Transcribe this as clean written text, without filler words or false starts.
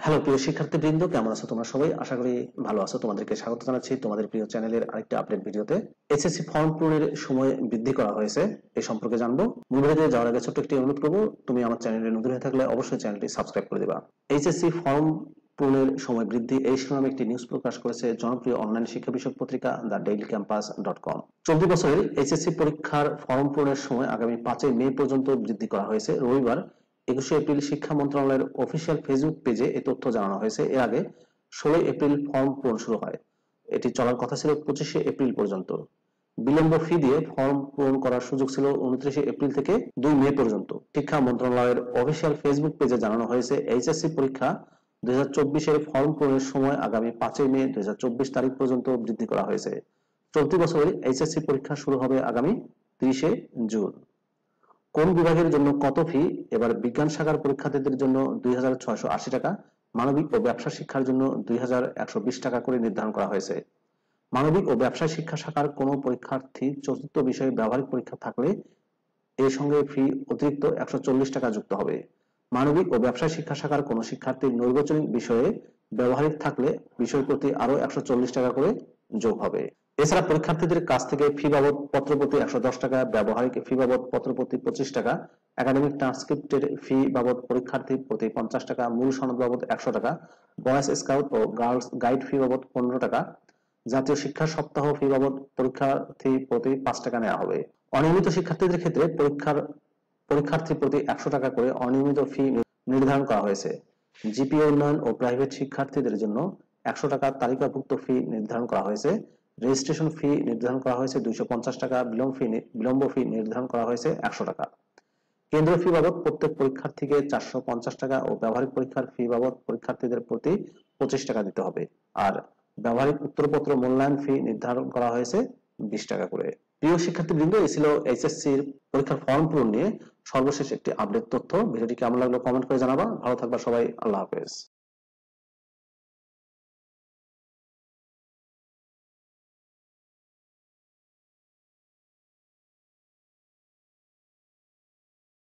Hello প্রিয় শিক্ষার্থীবৃন্দ, কেমন আছো তোমরা সবাই? আশা করি ভালো আছো। তোমাদেরকে স্বাগত জানাচ্ছি তোমাদের প্রিয় চ্যানেলের আরেকটা আপডেট ভিডিওতে। এইচএসসি ফর্ম পূরণের সময় বৃদ্ধি করা হয়েছে, এই সম্পর্কে জানবো। মূল ভিডিওতে যাওয়ার আগে ছোট্ট একটি অনুরোধ করবো, তুমি আমার চ্যানেলে নতুন হয়ে থাকলে অবশ্যই চ্যানেলটি সাবস্ক্রাইব করে দেবা। এইচএসসি ফর্ম পূরণের সময় বৃদ্ধি, এই শিরোনামে একটি নিউজ প্রকাশ করেছে জনপ্রিয় অনলাইন শিক্ষা বিষয়ক পত্রিকা thedailycampus.com। চলতি বছরের এইচএসসি পরীক্ষার ফর্ম পূরণের সময় আগামী 5 মে পর্যন্ত বৃদ্ধি করা হয়েছে। রবিবার 21 এপ্রিল শিক্ষা মন্ত্রণালয়ের অফিসিয়াল ফেসবুক পেজে এই তথ্য জানানো হয়েছে। এর আগে 16 এপ্রিল ফর্ম পূরণ শুরু হয়। এটি চলার কথা ছিল 25 এপ্রিল পর্যন্ত। বিলম্ব ফি দিয়ে ফর্ম পূরণ করার সুযোগ ছিল 29 এপ্রিল থেকে 2 মে পর্যন্ত। শিক্ষা মন্ত্রণালয়ের অফিসিয়াল ফেসবুক পেজে জানানো হয়েছে, এইচএসসি পরীক্ষা 2024 ফর্ম পূরণের সময় আগামী 5 মে 2024 তারিখ পর্যন্ত বৃদ্ধি করা হয়েছে। চলতি বছরের এইচএসসি পরীক্ষা শুরু হবে আগামী 30 জুন। কোন বিভাগের জন্য কত ফি? এবার বিজ্ঞান শাখার পরীক্ষার্থীদের জন্য 2680 টাকা, মানবিক ও ব্যবসা শিক্ষার জন্য 2120 টাকা করে নির্ধারণ করা হয়েছে। মানবিক ও ব্যবসায় শিক্ষা শাখার কোনো পরীক্ষার্থী চতুর্থ বিষয়ে ব্যবহারিক পরীক্ষা থাকলে এর সঙ্গে ফি অতিরিক্ত 140 টাকা যুক্ত হবে। মানবিক ও ব্যবসায় শিক্ষা শাখার কোনো শিক্ষার্থীর নৈর্বাচনিক বিষয়ে ব্যবহারিক থাকলে বিষয় প্রতি আরো 140 টাকা করে যোগ হবে। এছাড়া পরীক্ষার্থীদের কাছ থেকে ফি বাবদ পত্রপ্রতি 110 টাকা, ব্যবহারিক ফি বাবদ পত্রপ্রতি 25 টাকা, একাডেমিক ট্রান্সক্রিপ্টের ফি বাবদ পরীক্ষার্থী প্রতি 50 টাকা, মূল সনদ বাবদ 100 টাকা, বয়েজ স্কাউট ও গার্লস গাইড ফি বাবদ 15 টাকা, জাতীয় শিক্ষা সপ্তাহ ফি বাবদ পরীক্ষার্থী প্রতি 5 টাকা নেওয়া হবে। অনিয়মিত শিক্ষার্থীদের ক্ষেত্রে পরীক্ষার্থী প্রতি 100 টাকা করে অনিয়মিত ফি নির্ধারণ করা হয়েছে। জিপিএ উন্নয়ন ও প্রাইভেট শিক্ষার্থীদের জন্য 100 টাকা তালিকাভুক্ত ফি নির্ধারণ করা হয়েছে। রেজিস্ট্রেশন ফি নির্ধারণ করা হয়েছে 250 টাকা, বিলম্ব ফি নির্ধারণ করা হয়েছে 100 টাকা। কেন্দ্রীয় ফি বাবদ প্রত্যেক পরীক্ষার্থীকে 450 টাকা ও ব্যবহারিক পরীক্ষার ফি বাবদ পরীক্ষার্থীদের প্রতি 25 টাকা দিতে হবে। আর ব্যবহারিক উত্তরপত্র মূল্যায়ন ফি নির্ধারণ করা হয়েছে 20 টাকা করে। প্রিয় শিক্ষার্থীবৃন্দ, এই ছিল এইচএসসির পরীক্ষার ফর্ম পূরণ নিয়ে সর্বশেষ একটি আপডেট তথ্য। ভিডিওটি কেমন লাগলো কমেন্ট করে জানাবা। ভালো থাকবা সবাই, আল্লাহ হাফেজ।